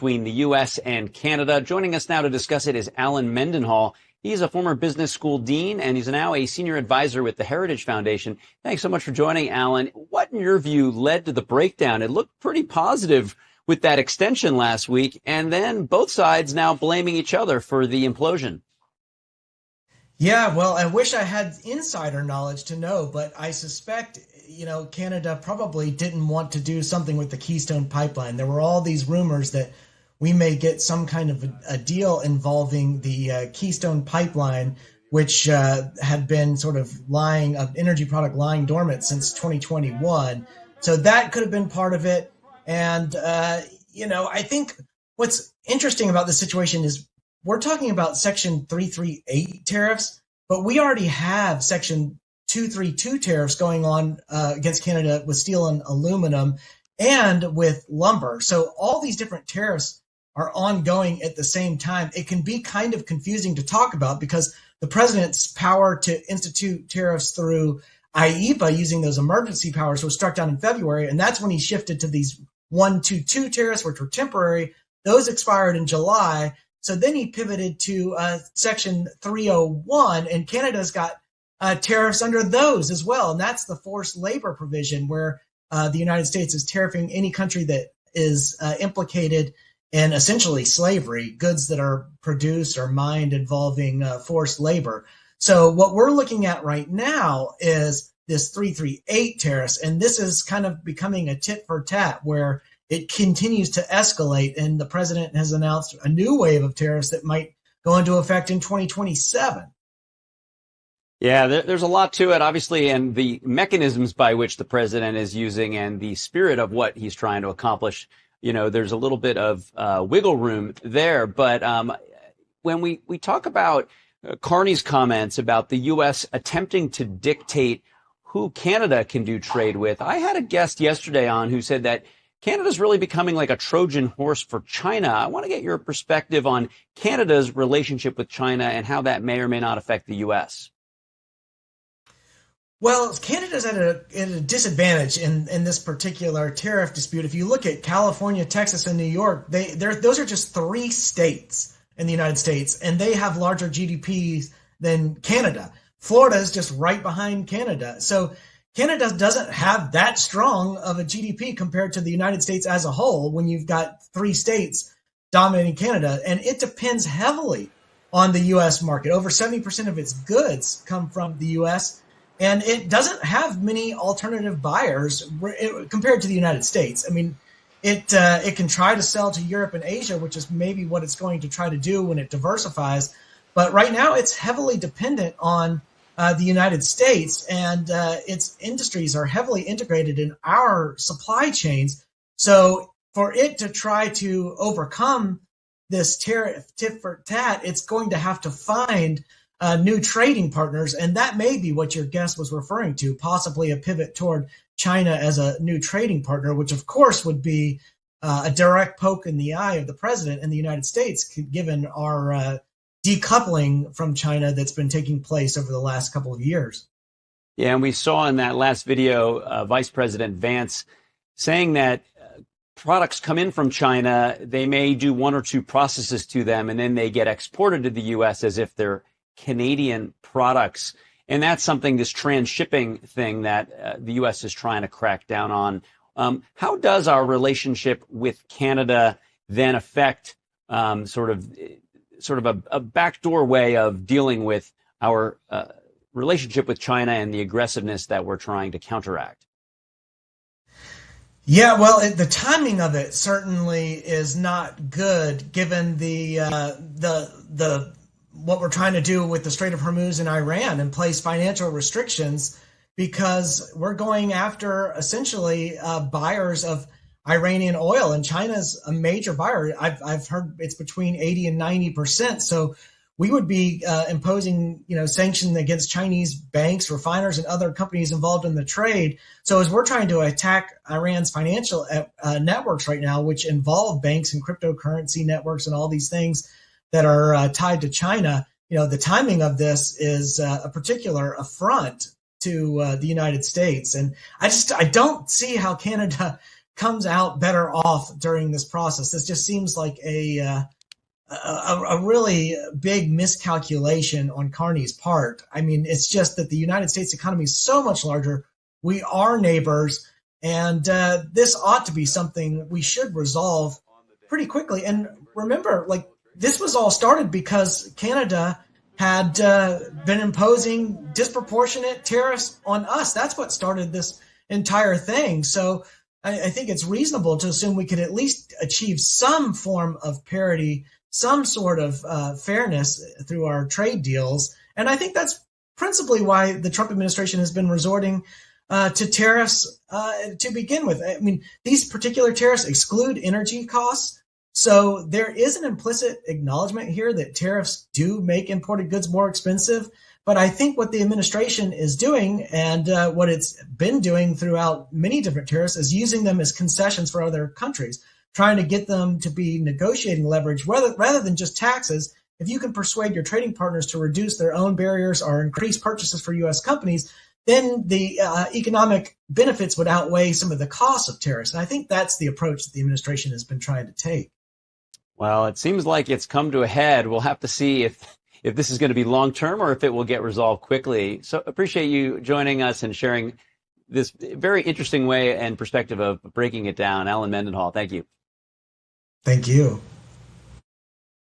between the U.S. and Canada. Joining us now to discuss it is Allen Mendenhall. He's a former business school dean, and he's now a senior advisor with the Heritage Foundation. Thanks so much for joining, Allen. What, in your view, led to the breakdown? It looked pretty positive with that extension last week, and then both sides now blaming each other for the implosion. Yeah, well, I wish I had insider knowledge to know, but I suspect, Canada probably didn't want to do something with the Keystone Pipeline. There were all these rumors that we may get some kind of a deal involving the Keystone Pipeline, which had been sort of an energy product lying dormant since 2021. So that could have been part of it. And, I think what's interesting about the situation is we're talking about Section 338 tariffs, but we already have Section 232 tariffs going on against Canada with steel and aluminum and with lumber. So all these different tariffs are ongoing at the same time. It can be kind of confusing to talk about because the president's power to institute tariffs through IEEPA using those emergency powers was struck down in February, and that's when he shifted to these 122 tariffs, which were temporary. Those expired in July. So then he pivoted to Section 301, and Canada's got tariffs under those as well. And that's the forced labor provision where the United States is tariffing any country that is implicated in essentially slavery, goods that are produced or mined involving forced labor. So what we're looking at right now is this 338 tariffs, and this is kind of becoming a tit for tat where it continues to escalate, and the president has announced a new wave of tariffs that might go into effect in 2027. Yeah, there's a lot to it, obviously, and the mechanisms by which the president is using and the spirit of what he's trying to accomplish, there's a little bit of wiggle room there. But when we talk about Carney's comments about the U.S. attempting to dictate who Canada can do trade with, I had a guest yesterday on who said that Canada's really becoming like a Trojan horse for China. I want to get your perspective on Canada's relationship with China and how that may or may not affect the U.S. Well, Canada's at a disadvantage in this particular tariff dispute. If you look at California, Texas, and New York, those are just 3 states in the United States, and they have larger GDPs than Canada. Florida is just right behind Canada. So Canada doesn't have that strong of a GDP compared to the United States as a whole when you've got 3 states dominating Canada. And it depends heavily on the U.S. market. Over 70% of its goods come from the U.S., and it doesn't have many alternative buyers compared to the United States. I mean, it can try to sell to Europe and Asia, which is maybe what it's going to try to do when it diversifies. But right now, it's heavily dependent on the United States, and its industries are heavily integrated in our supply chains. So for it to try to overcome this tariff tit for tat, it's going to have to find new trading partners. And that may be what your guest was referring to, possibly a pivot toward China as a new trading partner, which of course would be a direct poke in the eye of the president and the United States, given our decoupling from China that's been taking place over the last couple of years. Yeah, and we saw in that last video, Vice President Vance saying that products come in from China, they may do 1 or 2 processes to them, and then they get exported to the U.S. as if they're Canadian products. And that's something, this transshipping thing that the U.S. is trying to crack down on. How does our relationship with Canada then affect sort of a backdoor way of dealing with our relationship with China and the aggressiveness that we're trying to counteract? Yeah, well, the timing of it certainly is not good, given the what we're trying to do with the Strait of Hormuz and Iran and place financial restrictions, because we're going after essentially buyers of Iranian oil, and China's a major buyer. I've heard it's between 80 and 90%. So we would be imposing, sanctions against Chinese banks, refiners, and other companies involved in the trade. So as we're trying to attack Iran's financial networks right now, which involve banks and cryptocurrency networks and all these things that are tied to China, the timing of this is a particular affront to the United States. And I don't see how Canada comes out better off during this process. This just seems like a really big miscalculation on Carney's part. I mean, it's just that the United States economy is so much larger. We are neighbors, and this ought to be something we should resolve pretty quickly. And remember, like, this was all started because Canada had been imposing disproportionate tariffs on us. That's what started this entire thing. So I think it's reasonable to assume we could at least achieve some form of parity, some sort of fairness through our trade deals. And I think that's principally why the Trump administration has been resorting to tariffs to begin with. I mean, these particular tariffs exclude energy costs. So there is an implicit acknowledgement here that tariffs do make imported goods more expensive. But I think what the administration is doing, and what it's been doing throughout many different tariffs, is using them as concessions for other countries, trying to get them to be negotiating leverage rather than just taxes. If you can persuade your trading partners to reduce their own barriers or increase purchases for U.S. companies, then the economic benefits would outweigh some of the costs of tariffs. And I think that's the approach that the administration has been trying to take. Well, it seems like it's come to a head. We'll have to see if this is going to be long term or if it will get resolved quickly. So appreciate you joining us and sharing this very interesting way and perspective of breaking it down. Allen Mendenhall, thank you. Thank you.